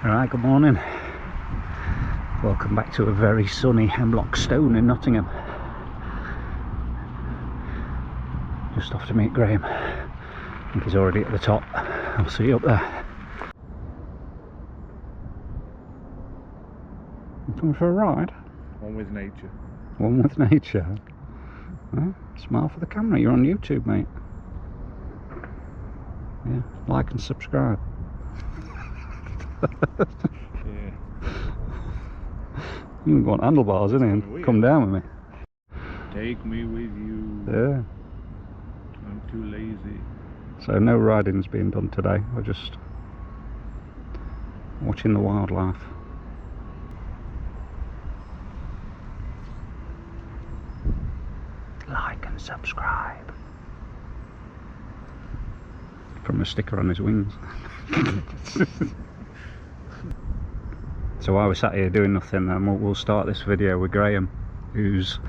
Alright, good morning. Welcome back to a very sunny Hemlock Stone in Nottingham. Just off to meet Graham. I think he's already at the top. I'll see you up there. You coming for a ride? One with nature. One with nature. Well, smile for the camera, you're on YouTube, mate. Yeah, like and subscribe. Yeah. You want handlebars, isn't it? Come down with me. Take me with you. Yeah. I'm too lazy. So no riding's being done today. We're just watching the wildlife. Like and subscribe. From a sticker on his wings. So while we're sat here doing nothing, then we'll start this video with Graham, who's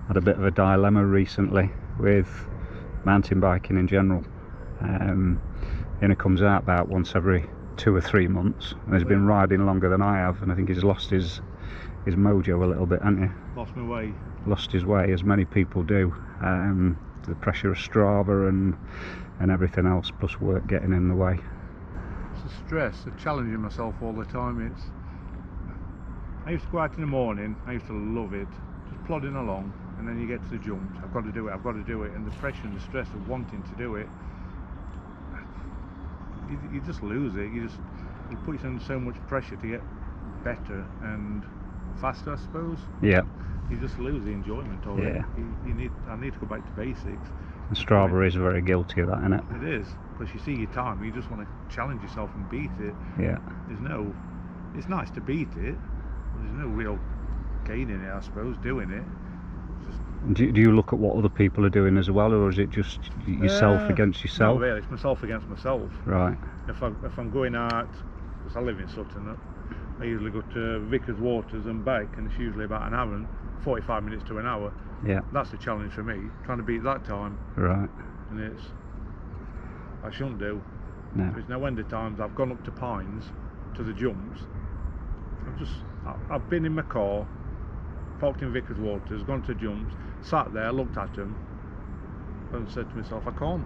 had a bit of a dilemma recently with mountain biking in general. And it comes out about once every 2 or 3 months, and he's been riding longer than I have, and I think he's lost his mojo a little bit, hasn't he? Lost my way. Lost his way, as many people do. The pressure of Strava and everything else, plus work getting in the way. It's a stress, of challenging myself all the time. I used to go out in the morning, I used to love it, just plodding along, and then you get to the jumps, I've got to do it, and the pressure and the stress of wanting to do it, you just lose it. You put yourself under so much pressure to get better and faster, I suppose. Yeah. You just lose the enjoyment of it. I need to go back to basics. And Strava is very guilty of that, isn't it? It is, because you see your time, you just want to challenge yourself and beat it. Yeah. It's nice to beat it, but there's no real gain in it, I suppose, doing it. Do you look at what other people are doing as well, or is it just yourself against yourself? No, really, it's myself against myself. Right. If I'm going out, because I live in Sutton, I usually go to Vickers Waters and back, and it's usually about an hour and 45 minutes to an hour. Yeah. That's the challenge for me, trying to beat that time. Right. And I shouldn't do. No. There's no end of times I've gone up to Pines, to the jumps. I've been in my car, parked in Vickers Waters, gone to jumps, sat there, looked at them, and said to myself, I can't.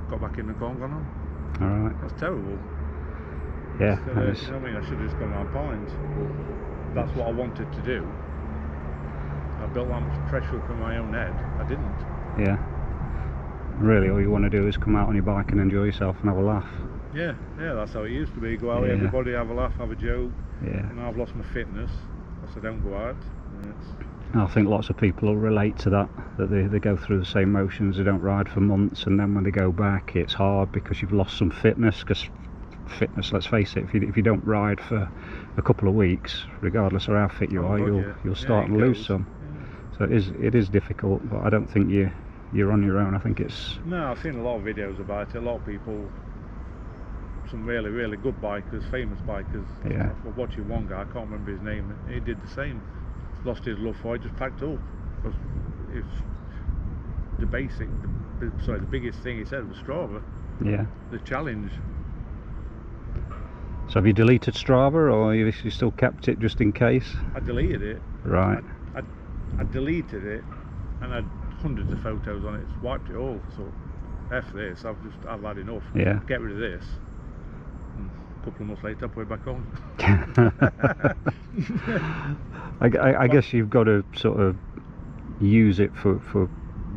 Got back in the car and gone on. Alright. That's terrible. Yeah. So, you know what I mean? I should have just gone around Pines. That's what I wanted to do. I built that much pressure up in my own head. I didn't. Yeah. Really, all you want to do is come out on your bike and enjoy yourself and have a laugh. Yeah, that's how it used to be. Go out with everybody, have a laugh, have a joke. Yeah. And I've lost my fitness, so I don't go out. I think lots of people will relate to that they go through the same motions. They don't ride for months, and then when they go back, it's hard because you've lost some fitness. Because fitness, let's face it, if you don't ride for a couple of weeks, regardless of how fit you are, you'll start to lose some. So it is difficult, but I don't think you're on your own. I think it's... No, I've seen a lot of videos about it. A lot of people, some really, really good bikers, famous bikers. Yeah. I was watching one guy, I can't remember his name, he did the same. Lost his love for it, just packed up. Because it's the biggest thing he said was Strava. Yeah. The challenge. So have you deleted Strava, or you still kept it just in case? I deleted it. Right. I deleted it, and I had hundreds of photos on it. Wiped it all. So F this. I've had enough. Yeah. Get rid of this. And a couple of months later, I put it back on. I guess you've got to sort of use it for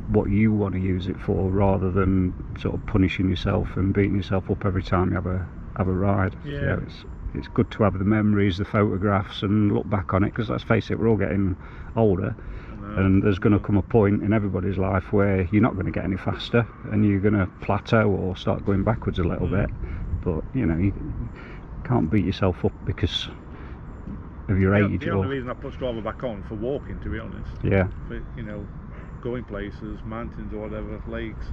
what you want to use it for, rather than sort of punishing yourself and beating yourself up every time you have a ride. Yeah. You know, it's good to have the memories, the photographs, and look back on it, because let's face it, we're all getting older, and there's going to come a point in everybody's life where you're not going to get any faster, and you're going to plateau or start going backwards a little bit. But you can't beat yourself up because of your age. The only reason I put Strava back on for walking, to be honest. Yeah. For, going places, mountains or whatever, lakes.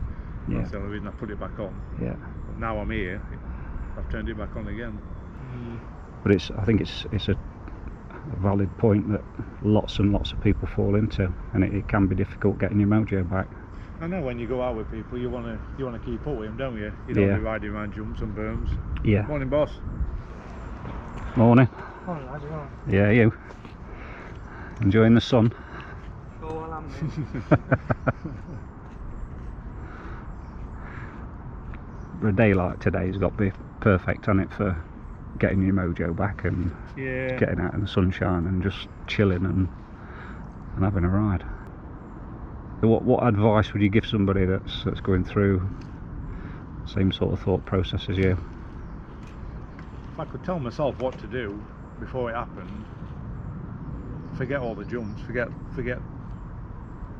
Yeah. That's the only reason I put it back on. Yeah. But now I'm here, I've turned it back on again. But I think it's a valid point that lots and lots of people fall into, and it can be difficult getting your mojo back. I know when you go out with people, you want to keep up with them, don't you? You don't be riding around jumps and berms. Yeah. Morning, boss. Morning. Morning, lads, you alright? Yeah, you. Enjoying the sun? Sure, well, I'm A day like today's got to be perfect on it for getting your mojo back and getting out in the sunshine and just chilling and having a ride. So what advice would you give somebody that's going through the same sort of thought process as you? If I could tell myself what to do before it happened, forget all the jumps, forget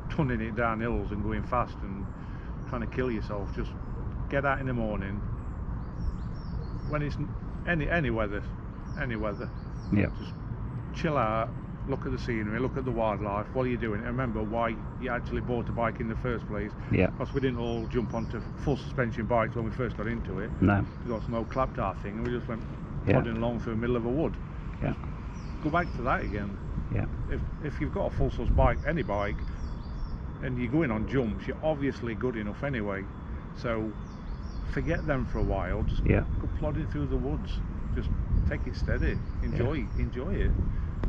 tunning it down hills and going fast and trying to kill yourself. Just get out in the morning when it's any weather. Yeah. Just chill out, look at the scenery, look at the wildlife while you're doing it. Remember why you actually bought a bike in the first place. Yeah. Because we didn't all jump onto full suspension bikes when we first got into it. No. We got some old claptar thing and we just went Yeah. plodding along through the middle of a wood. Yeah. Go back to that again. Yeah. If you've got a full sus bike, any bike, and you're going on jumps, you're obviously good enough anyway. So forget them for a while. Just Yeah. go plodding through the woods. Just take it steady. Enjoy it.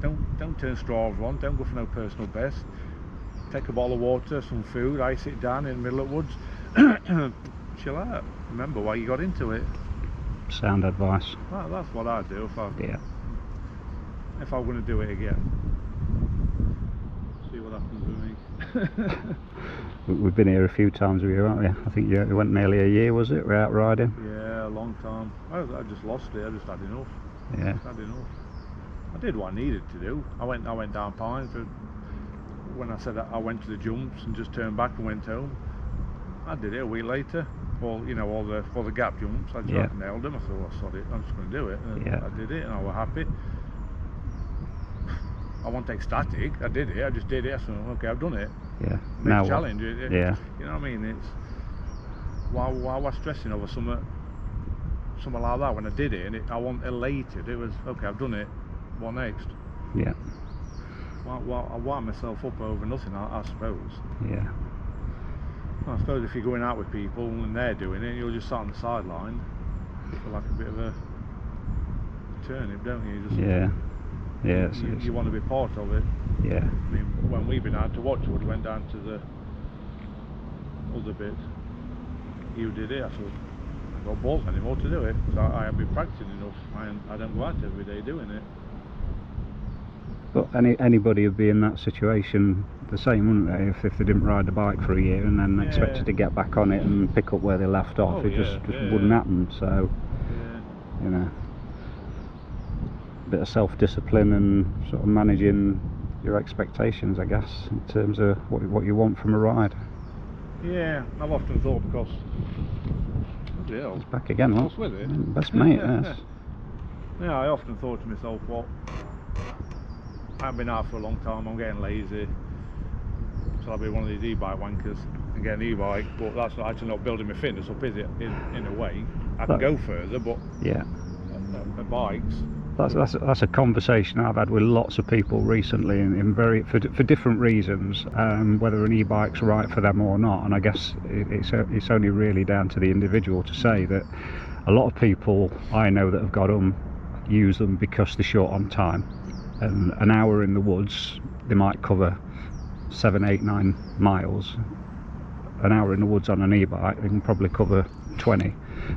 Don't turn Strava on. Don't go for no personal best. Take a bottle of water, some food, ice it down in the middle of the woods. Chill out. Remember why you got into it. Sound advice. Well, that's what I'd do if I'm going to do it again. See what happens with me. We've been here a few times with you, haven't we? I think you went nearly a year, was it? We're out riding. Yeah, a long time. I just lost it. I just had enough. Yeah. Just had enough. I did what I needed to do. I went down Pines for when I said that I went to the jumps and just turned back and went home. I did it a week later. All the gap jumps. I just nailed them. I thought, well, sod it. I'm just going to do it. And I did it, and I was happy. I wasn't ecstatic. I did it. I just did it. I thought, okay, I've done it. Yeah. Now challenge. Yeah. You know what I mean? It's why was stressing over something like that when I did it, and I wasn't elated. It was okay. I've done it. What next? Yeah. Well, I wind myself up over nothing, I suppose. Yeah. I suppose if you're going out with people and they're doing it, you'll just sit on the sideline. You feel like a bit of a turnip, don't you? You want to be part of it. Yeah. I mean, when we've been out to Watchwood, we went down to the other bit. You did it. I thought, I've got balls anymore to do it. So I haven't been practicing enough. I don't go out every day doing it. But anybody would be in that situation the same, wouldn't they? If they didn't ride the bike for a year and then expected to get back on it and pick up where they left off, it just wouldn't happen. So, you know, a bit of self-discipline and sort of managing your expectations, I guess, in terms of what you want from a ride. Yeah, I've often thought because it's back again, what's with it? Best mate, yes. Yeah, I often thought to myself, well, I haven't been out for a long time, I'm getting lazy, so I'll be one of these e-bike wankers and get an e-bike, but that's not actually not building my fitness up, is it? In a way, I can go further, but bikes. That's a conversation I've had with lots of people recently, for different reasons, whether an e-bike's right for them or not. And I guess it's only really down to the individual to say that. A lot of people I know that have got them use them because they're short on time. And an hour in the woods, they might cover 7, 8, 9 miles. An hour in the woods on an e-bike, they can probably cover 20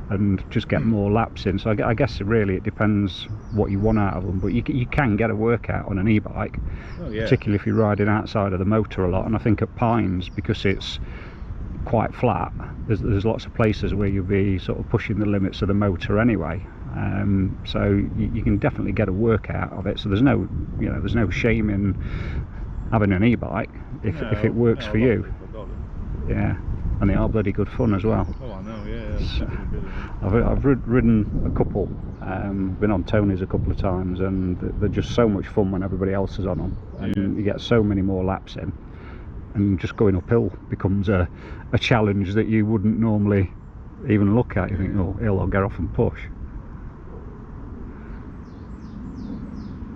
and just get more laps in. So I guess really it depends what you want out of them, but you can get a workout on an e-bike, particularly if you're riding outside of the motor a lot. And I think at Pines, because it's quite flat, there's lots of places where you'll be sort of pushing the limits of the motor anyway. So you can definitely get a workout of it. So there's no shame in having an e-bike if it works for you. Yeah, and they are bloody good fun as well. Oh, I know, yeah. I've ridden a couple, been on Tony's a couple of times, and they're just so much fun when everybody else is on them, and you get so many more laps in, and just going uphill becomes a challenge that you wouldn't normally even look at. You think, oh, I'll get off and push.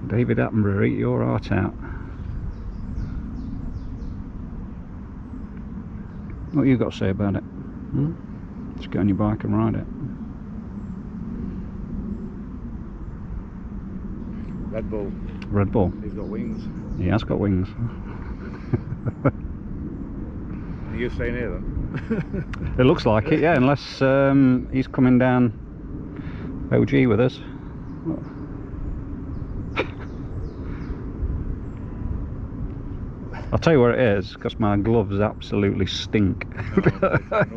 David Attenborough, eat your heart out. What you got to say about it? Just get on your bike and ride it. Red Bull. Red Bull. He's got wings. He has got wings. Are you staying here then? It looks like it, yeah, unless he's coming down OG with us. I'll tell you where it is, because my gloves absolutely stink. Got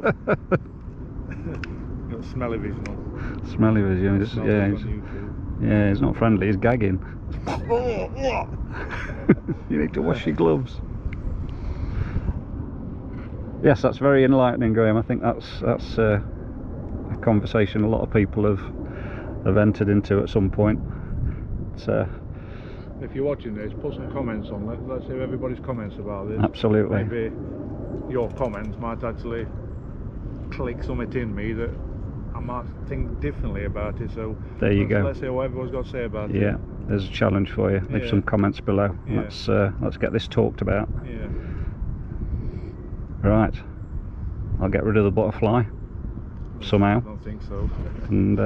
smelly vision. Smelly vision, yeah, he's not friendly, he's gagging. You need to wash your gloves. Yes, that's very enlightening, Graham. I think that's a conversation a lot of people have entered into at some point. If you're watching this, put some comments on. Let's hear everybody's comments about this. Absolutely. Maybe your comments might actually click something in me that I might think differently about it. So there you go. Let's hear what everyone's got to say about it. Yeah, there's a challenge for you. Leave some comments below. Yeah. Let's get this talked about. Yeah. Right. I'll get rid of the butterfly somehow. I don't think so. And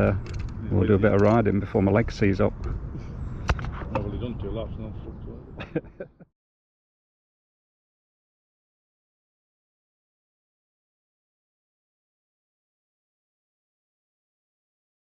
we'll do a bit of riding before my leg sees up. I've only done 2 laps now.